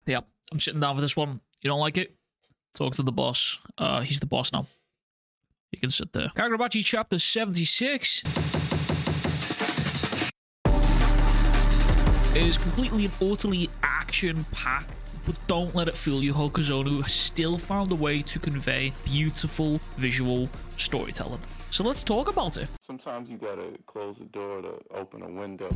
Yeah, I'm sitting down for this one. You don't like it? Talk to the boss. He's the boss now. You can sit there. Kagurabachi chapter 76. It is completely and utterly action-packed, but don't let it fool you. Hokuzono has still found a way to convey beautiful visual storytelling. So let's talk about it. Sometimes you gotta close the door to open a window.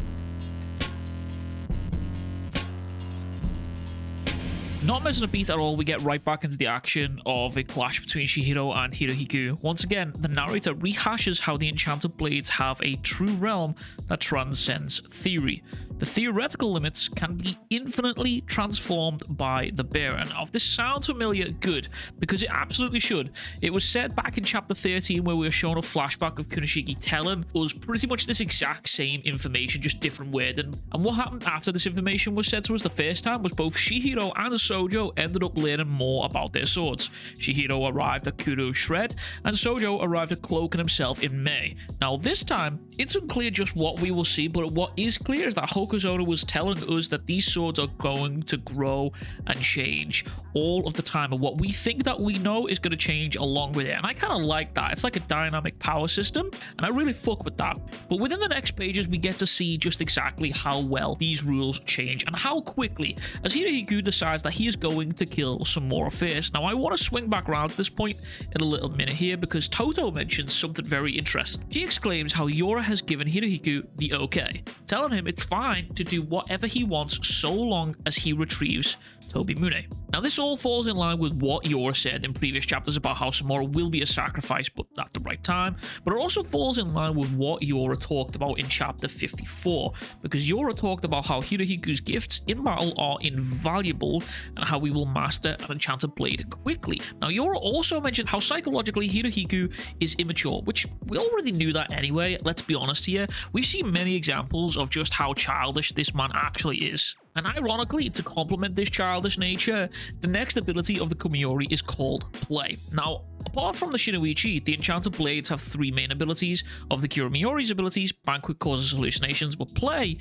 Not missing a beat at all, we get right back into the action of a clash between Chihiro and Hirohiko. Once again, the narrator rehashes how the enchanted blades have a true realm that transcends theory. The theoretical limits can be infinitely transformed by the bearer. Now, if this sounds familiar, good, because it absolutely should. It was said back in chapter 13 where we were shown a flashback of Kunoshiki telling us pretty much this exact same information, just different wording. And what happened after this information was said to us the first time was both Chihiro and Sojo ended up learning more about their swords. Chihiro arrived at Kuro's shred, and Sojo arrived at cloaking himself in May. Now, this time, it's unclear just what we will see, but what is clear is that Hokuzono was telling us that these swords are going to grow and change all of the time, and what we think that we know is going to change along with it. And I kind of like that. It's like a dynamic power system, and I really fuck with that. But within the next pages, we get to see just exactly how well these rules change and how quickly, as Hirohiko decides that he is going to kill some more affairs. Now, I want to swing back around to this point in a little minute here because Toto mentions something very interesting. She exclaims how Yora has given Hirohiko the okay, telling him it's fine to do whatever he wants so long as he retrieves Tobimune. Now, this all falls in line with what Yora said in previous chapters about how Samora will be a sacrifice, but at the right time. But it also falls in line with what Yora talked about in chapter 54, because Yora talked about how Hirohiko's gifts in battle are invaluable and how we will master an enchanted blade quickly. Now, Yora also mentioned how psychologically Hirohiko is immature, which we already knew that anyway. Let's be honest here. We've seen many examples of just how childish this man actually is. And ironically, to complement this childish nature, the next ability of the Kumiori is called Play. Now, apart from the Shinoichi, the enchanted blades have three main abilities. Of the Kumiori's abilities, Banquet causes hallucinations, but Play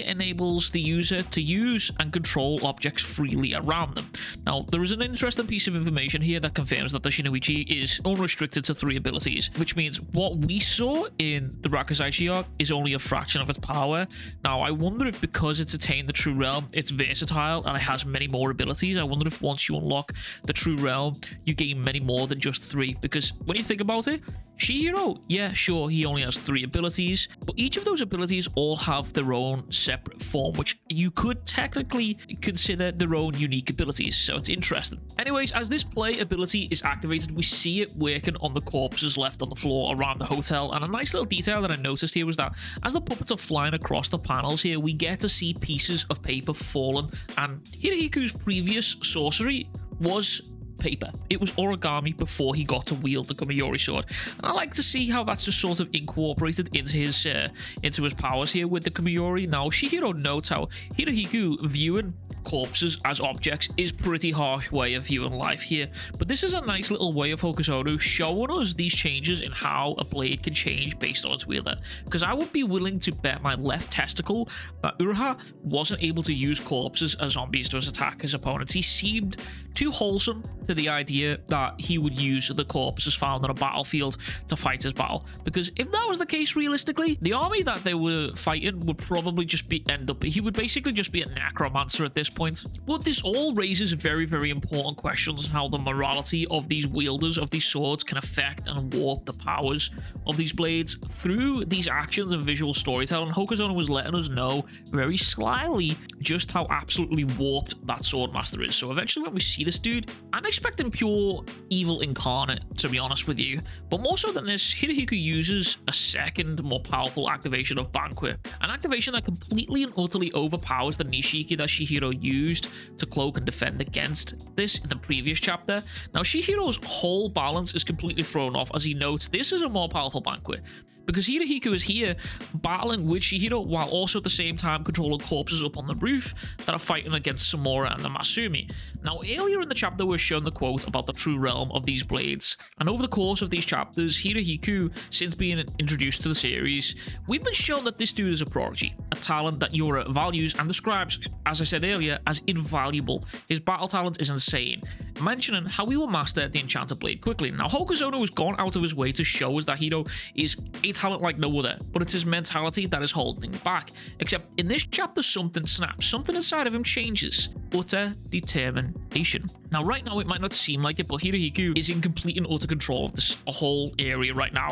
enables the user to use and control objects freely around them. Now, there is an interesting piece of information here that confirms that the Shinoichi is unrestricted to three abilities, which means what we saw in the Rakuzaichi arc is only a fraction of its power. Now, I wonder if because it's attained the true realm, it's versatile and it has many more abilities. I wonder if once you unlock the true realm, you gain many more than just three, because when you think about it, Chihiro, yeah, sure, he only has three abilities, but each of those abilities all have their own separate form, which you could technically consider their own unique abilities, so it's interesting. Anyways, as this Play ability is activated, we see it working on the corpses left on the floor around the hotel, and a nice little detail that I noticed here was that as the puppets are flying across the panels here, we get to see pieces of paper falling, and Hirohiko's previous sorcery was paper. It was origami before he got to wield the Kumiori sword, and I like to see how that's just sort of incorporated into his powers here with the Kumiori. Now, Chihiro notes how Hirohiko viewing corpses as objects is pretty harsh way of viewing life here, but this is a nice little way of Hokuzono showing us these changes in how a blade can change based on its wielder, because I would be willing to bet my left testicle that Uruha wasn't able to use corpses as zombies to attack his opponents. He seemed too wholesome to the idea that he would use the corpses found on a battlefield to fight his battle, because if that was the case realistically, the army that they were fighting would probably just he would basically just be a necromancer at this point. But this all raises very, very important questions on how the morality of these wielders of these swords can affect and warp the powers of these blades through these actions and visual storytelling. Hokuzono was letting us know very slyly just how absolutely warped that sword master is. So eventually when we see this dude, I'm expecting pure evil incarnate, to be honest with you. But more so than this, Hirohiko uses a second, more powerful activation of Banquet, an activation that completely and utterly overpowers the Nishiki that Chihiro used to cloak and defend against this in the previous chapter. Now, Chihiro's whole balance is completely thrown off as he notes this is a more powerful Banquet. because Hirohiko is here battling with Chihiro while also at the same time controlling corpses up on the roof that are fighting against Samura and the Masumi. Now, earlier in the chapter we're shown the quote about the true realm of these blades, and over the course of these chapters, Hirohiko, since being introduced to the series, we've been shown that this dude is a prodigy, a talent that Yura values and describes, as I said earlier, as invaluable. His battle talent is insane, mentioning how he will master the enchanted blade quickly. Now, Hokuzono has gone out of his way to show us that Hiro is a talent like no other, but it's his mentality that is holding him back. Except in this chapter, something snaps, something inside of him changes. Utter determination. Now, right now, it might not seem like it, but Hirohiko is in complete and utter control of this whole area right now.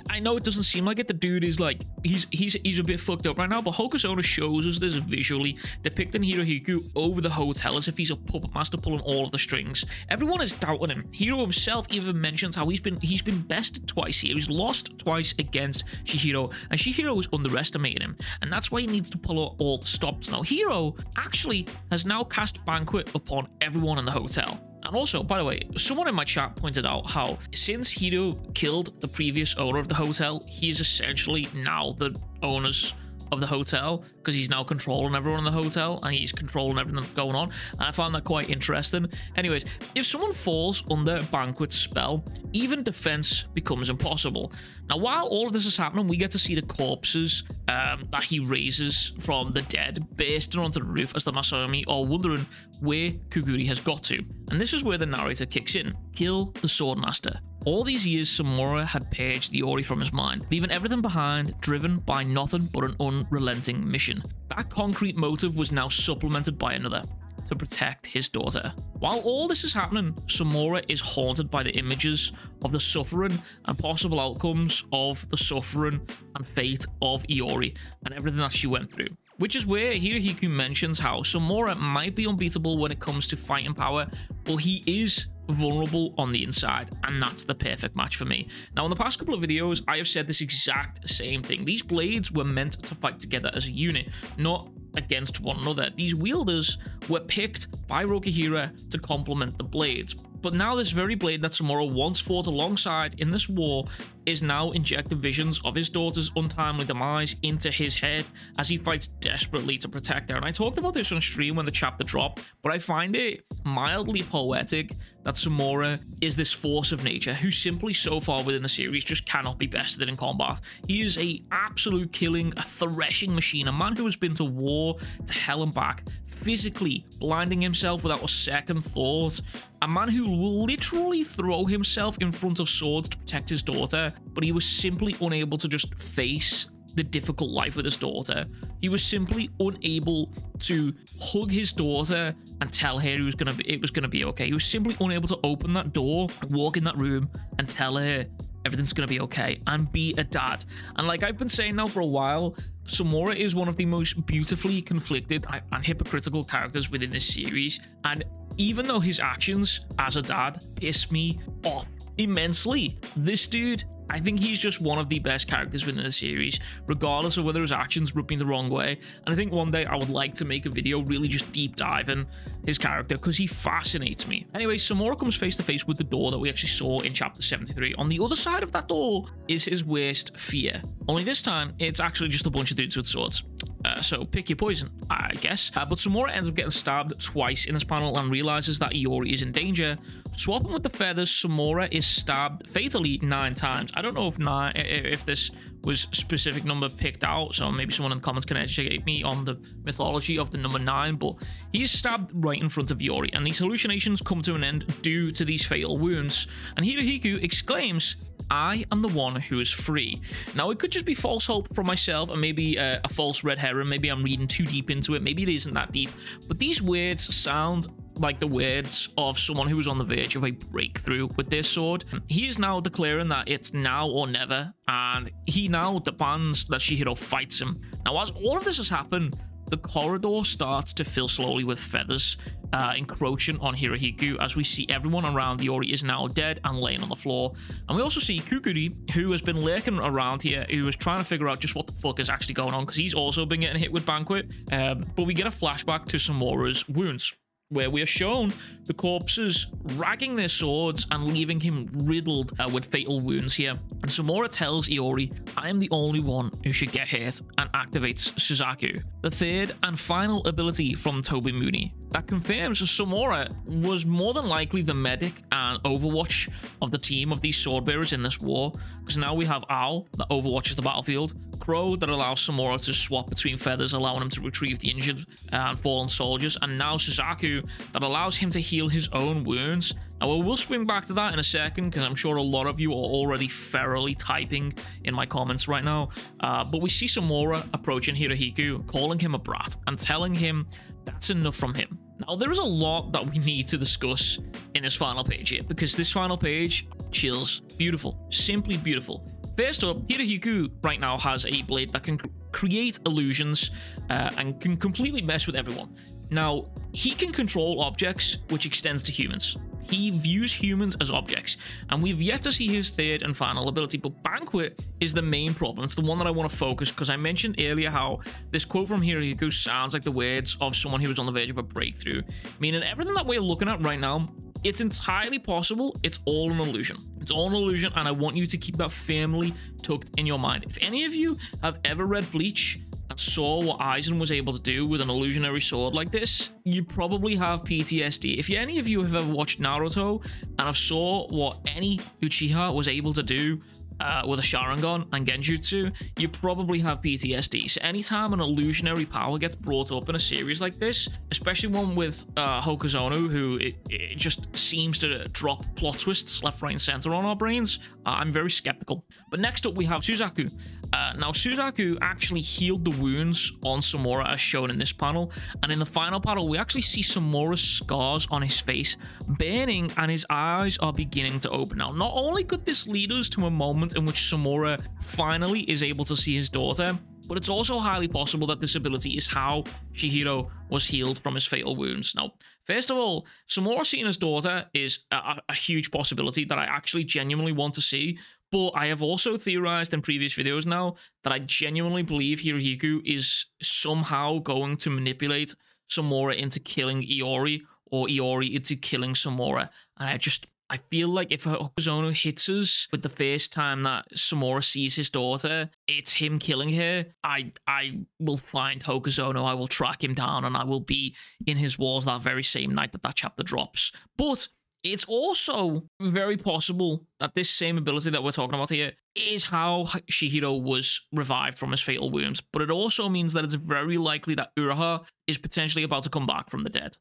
I know it doesn't seem like it. The dude is like, he's a bit fucked up right now, but Hokuzono shows us this visually, depicting Hirohiko over the hotel as if he's a puppet master pulling all of the strings. Everyone is doubting him. Hiro himself even mentions how he's been bested twice here. He's lost twice against Chihiro, and Chihiro is underestimating him, and that's why he needs to pull out all the stops. Now, Hiro actually has now cast Banquet upon everyone in the hotel. And also, by the way, someone in my chat pointed out how since Hiro killed the previous owner of the hotel, he is essentially now the owners of the hotel, because he's now controlling everyone in the hotel and he's controlling everything that's going on, and I found that quite interesting. Anyways, if someone falls under Banquet's spell, even defense becomes impossible. Now, while all of this is happening, we get to see the corpses that he raises from the dead bursting onto the roof as the Masumi are wondering where Kagura has got to. And this is where the narrator kicks in. Kill the Swordmaster. All these years, Samura had purged the Ori from his mind, leaving everything behind, driven by nothing but an unrelenting mission. That concrete motive was now supplemented by another: to protect his daughter. While all this is happening, Samura is haunted by the images of the suffering and possible outcomes of the suffering and fate of Iori and everything that she went through. Which is where Hirohiko mentions how Samura might be unbeatable when it comes to fighting power, but he is vulnerable on the inside, and that's the perfect match for me. Now, in the past couple of videos, I have said this exact same thing. These blades were meant to fight together as a unit, not against one another. These wielders were picked by Rokihira to complement the blades. But now this very blade that Samura once fought alongside in this war is now injecting visions of his daughter's untimely demise into his head as he fights desperately to protect her. And I talked about this on stream when the chapter dropped, but I find it mildly poetic that Samura is this force of nature who simply so far within the series just cannot be bested in combat. He is a absolute killing, a threshing machine, a man who has been to war, to hell and back, physically blinding himself without a second thought, a man who will literally throw himself in front of swords to protect his daughter, but he was simply unable to just face the difficult life with his daughter. He was simply unable to hug his daughter and tell her it was gonna be okay. He was simply unable to open that door, walk in that room, and tell her everything's gonna be okay, and be a dad. And like I've been saying now for a while, Samura is one of the most beautifully conflicted and hypocritical characters within this series, and even though his actions as a dad piss me off immensely, this dude, I think he's just one of the best characters within the series, regardless of whether his actions rub me the wrong way. And I think one day I would like to make a video really just deep diving his character, because he fascinates me. Anyway, Samura comes face to face with the door that we actually saw in chapter 73. On the other side of that door is his worst fear. Only this time, it's actually just a bunch of dudes with swords. So pick your poison, I guess. But Samura ends up getting stabbed twice in this panel and realizes that Iori is in danger. Swapping with the feathers, Samura is stabbed fatally 9 times. I don't know if this was specific number picked out, so maybe someone in the comments can educate me on the mythology of the number 9, but he is stabbed right in front of Iori, and these hallucinations come to an end due to these fatal wounds. And Hirohiko exclaims, "I am the one who is free." Now, it could just be false hope from myself and maybe a false red herring. Maybe I'm reading too deep into it. Maybe it isn't that deep. But these words sound like the words of someone who is on the verge of a breakthrough with their sword. He is now declaring that it's now or never, and he now demands that Chihiro fights him. Now, as all of this has happened, the corridor starts to fill slowly with feathers, encroaching on Hirohiko, as we see everyone around Iori is now dead and laying on the floor. And we also see Kukuri, who has been lurking around here, who is trying to figure out just what the fuck is actually going on, because he's also been getting hit with Banquet. But we get a flashback to Samura's wounds, where we are shown the corpses ragging their swords and leaving him riddled with fatal wounds here. And Samura tells Iori, "I am the only one who should get hit," and activates Suzaku, the third and final ability from Tobimuni. That confirms Samura was more than likely the medic and overwatch of the team of these swordbearers in this war, because now we have Ao that overwatches the battlefield, Crow that allows Samura to swap between feathers, allowing him to retrieve the injured and fallen soldiers, and now Suzaku that allows him to heal his own wounds. Now, we'll swing back to that in a second, because I'm sure a lot of you are already thoroughly typing in my comments right now. But we see Samura approaching Hirohiko, calling him a brat, and telling him that's enough from him. Now, there is a lot that we need to discuss in this final page here, because this final page, chills, beautiful, simply beautiful. First up, Hirohiko right now has a blade that can create illusions and can completely mess with everyone. Now, he can control objects, which extends to humans. He views humans as objects, and we've yet to see his third and final ability, but Banquet is the main problem. It's the one that I want to focus, because I mentioned earlier how this quote from Hirohiko sounds like the words of someone who was on the verge of a breakthrough, meaning everything that we're looking at right now, it's entirely possible it's all an illusion. It's all an illusion, and I want you to keep that firmly tucked in your mind. If any of you have ever read Bleach and saw what Aizen was able to do with an illusionary sword like this, you probably have PTSD. If any of you have ever watched Naruto and have saw what any Uchiha was able to do with a Sharingan and Genjutsu, you probably have PTSD. So anytime an illusionary power gets brought up in a series like this, especially one with Hokuzono, who it just seems to drop plot twists left, right, and center on our brains, I'm very skeptical. But next up, we have Suzaku. Now, Suzaku actually healed the wounds on Samura as shown in this panel, and in the final panel, we actually see Samura's scars on his face burning, and his eyes are beginning to open. Now, not only could this lead us to a moment in which Samura finally is able to see his daughter, but it's also highly possible that this ability is how Chihiro was healed from his fatal wounds. Now, first of all, Samura seeing his daughter is a huge possibility that I actually genuinely want to see, but I have also theorized in previous videos now that I genuinely believe Hirohiko is somehow going to manipulate Samura into killing Iori, or Iori into killing Samura, and I feel like if Hokuzono hits us with the first time that Samura sees his daughter, it's him killing her. I will find Hokuzono, I will track him down, and I will be in his walls that very same night that chapter drops. But it's also very possible that this same ability that we're talking about here is how Chihiro was revived from his fatal wounds, but it also means that it's very likely that Uraha is potentially about to come back from the dead.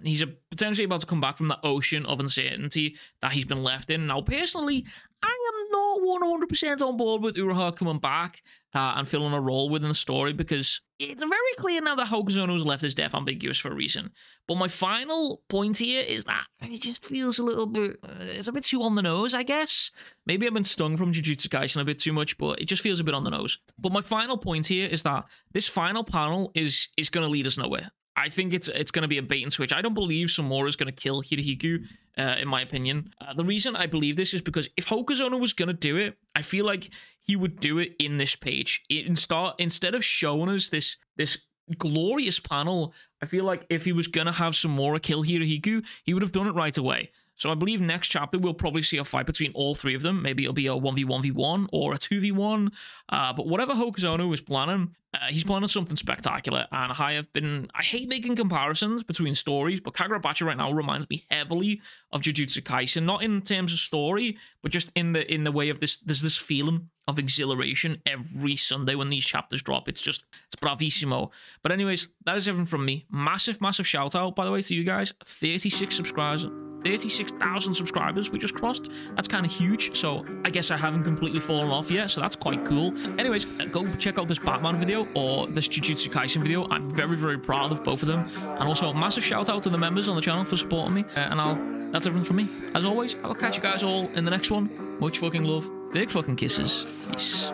He's potentially about to come back from the ocean of uncertainty that he's been left in. Now, personally, I am not 100% on board with Uraha coming back and filling a role within the story, because it's very clear now that Hokuzono's left his death ambiguous for a reason. But my final point here is that it just feels a little bit, it's a bit too on the nose, I guess. Maybe I've been stung from Jujutsu Kaisen a bit too much, but it just feels a bit on the nose. But my final point here is that this final panel is going to lead us nowhere. I think it's going to be a bait and switch. I don't believe Samura is going to kill Hirohiko, in my opinion. The reason I believe this is because if Hokuzono was going to do it, I feel like he would do it in this page. Instead of showing us this glorious panel, I feel like if he was going to have Samura kill Hirohiko, he would have done it right away. So I believe next chapter we'll probably see a fight between all three of them. Maybe it'll be a 1v1v1 or a 2v1. But whatever Hokuzono is planning, he's planning something spectacular. And I hate making comparisons between stories, but Kagurabachi right now reminds me heavily of Jujutsu Kaisen, not in terms of story, but just in the way of this. There's this feeling of exhilaration every Sunday when these chapters drop. It's bravissimo. But anyways, that is everything from me. Massive shout out, by the way, to you guys. 36,000 subscribers we just crossed. That's kind of huge, so I guess I haven't completely fallen off yet, so that's quite cool. Anyways, go check out this Batman video or this Jujutsu Kaisen video. I'm very proud of both of them. And also, massive shout out to the members on the channel for supporting me. That's everything from me. As always, I will catch you guys all in the next one. Much fucking love. Big fucking kisses. Peace.